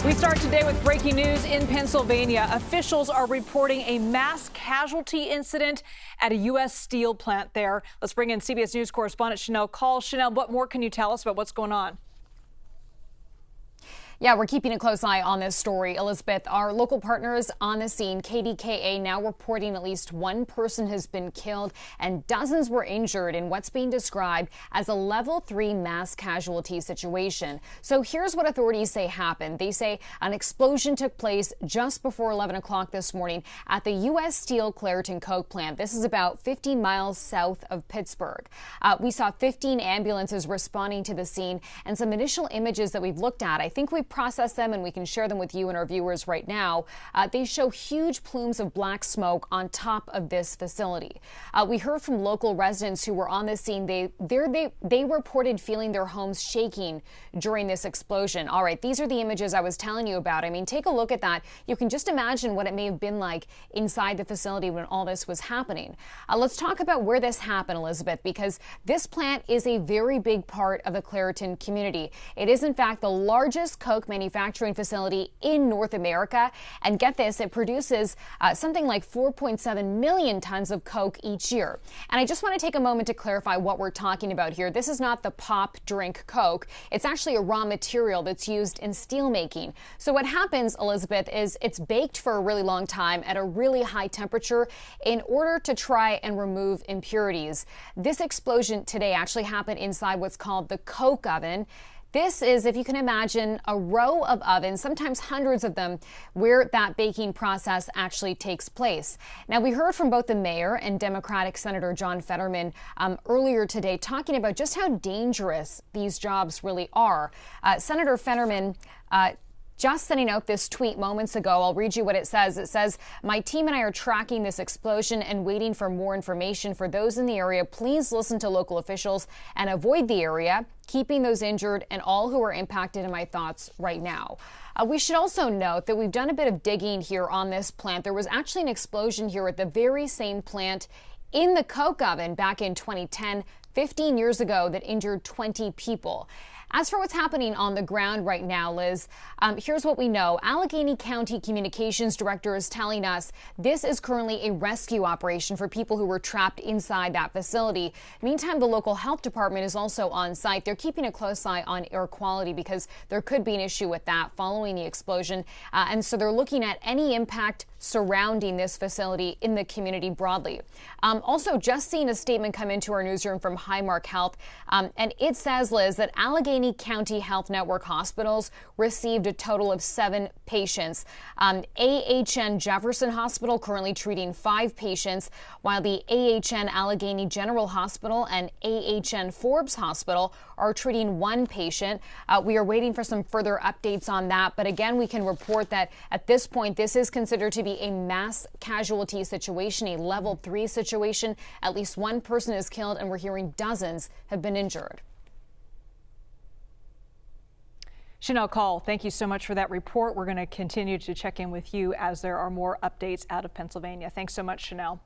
We start today with breaking news in Pennsylvania. Officials are reporting a mass casualty incident at a U.S. steel plant there. Let's bring in CBS News correspondent Shanelle Kaul. Shanelle, what more can you tell us about what's going on? Yeah, we're keeping a close eye on this story, Elizabeth. Our local partners on the scene, KDKA, now reporting at least one person has been killed and dozens were injured in what's being described as a level 3 mass casualty situation. So here's what authorities say happened. They say an explosion took place just before 11 o'clock this morning at the U.S. Steel Clairton Coke plant. This is about 15 miles south of Pittsburgh. We saw 15 ambulances responding to the scene and some initial images that we've looked at. I think we've process them and we can share them with you and our viewers right now. They show huge plumes of black smoke on top of this facility. We heard from local residents who were on the scene. They reported feeling their homes shaking during this explosion. All right, these are the images I was telling you about. I mean, take a look at that. You can just imagine what it may have been like inside the facility when all this was happening. Let's talk about where this happened, Elizabeth, because this plant is a very big part of the Clairton community. It is, in fact, the largest Coke manufacturing facility in North America. And get this, it produces something like 4.7 million tons of Coke each year. And I just want to take a moment to clarify what we're talking about here. This is not the pop drink Coke. It's actually a raw material that's used in steel making. So what happens, Elizabeth, is it's baked for a really long time at a really high temperature in order to try and remove impurities. This explosion today actually happened inside what's called the Coke oven. This is, if you can imagine, a row of ovens, sometimes hundreds of them, where that baking process actually takes place. Now, we heard from both the mayor and Democratic Senator John Fetterman earlier today talking about just how dangerous these jobs really are. Senator Fetterman just sending out this tweet moments ago. I'll read you what it says. It says, "My team and I are tracking this explosion and waiting for more information. For those in the area, please listen to local officials and avoid the area, keeping those injured and all who are impacted in my thoughts right now." We should also note that we've done a bit of digging here on this plant. There was actually an explosion here at the very same plant in the Coke oven back in 2010, 15 years ago, that injured 20 people. As for what's happening on the ground right now, Liz, here's what we know. Allegheny County Communications Director is telling us this is currently a rescue operation for people who were trapped inside that facility. Meantime, the local health department is also on site. They're keeping a close eye on air quality because there could be an issue with that following the explosion. And so they're looking at any impact surrounding this facility in the community broadly. Also, just seen a statement come into our newsroom from Highmark Health, and it says, Liz, that Allegheny County Health Network hospitals received a total of 7 patients. AHN Jefferson Hospital currently treating 5 patients, while the AHN Allegheny General Hospital and AHN Forbes Hospital are treating 1 patient. We are waiting for some further updates on that. But again, we can report that at this point, this is considered to be a mass casualty situation, a level 3 situation. At least 1 person is killed, and we're hearing dozens have been injured. Shanelle Kaul, thank you so much for that report. We're going to continue to check in with you as there are more updates out of Pennsylvania. Thanks so much, Shanelle.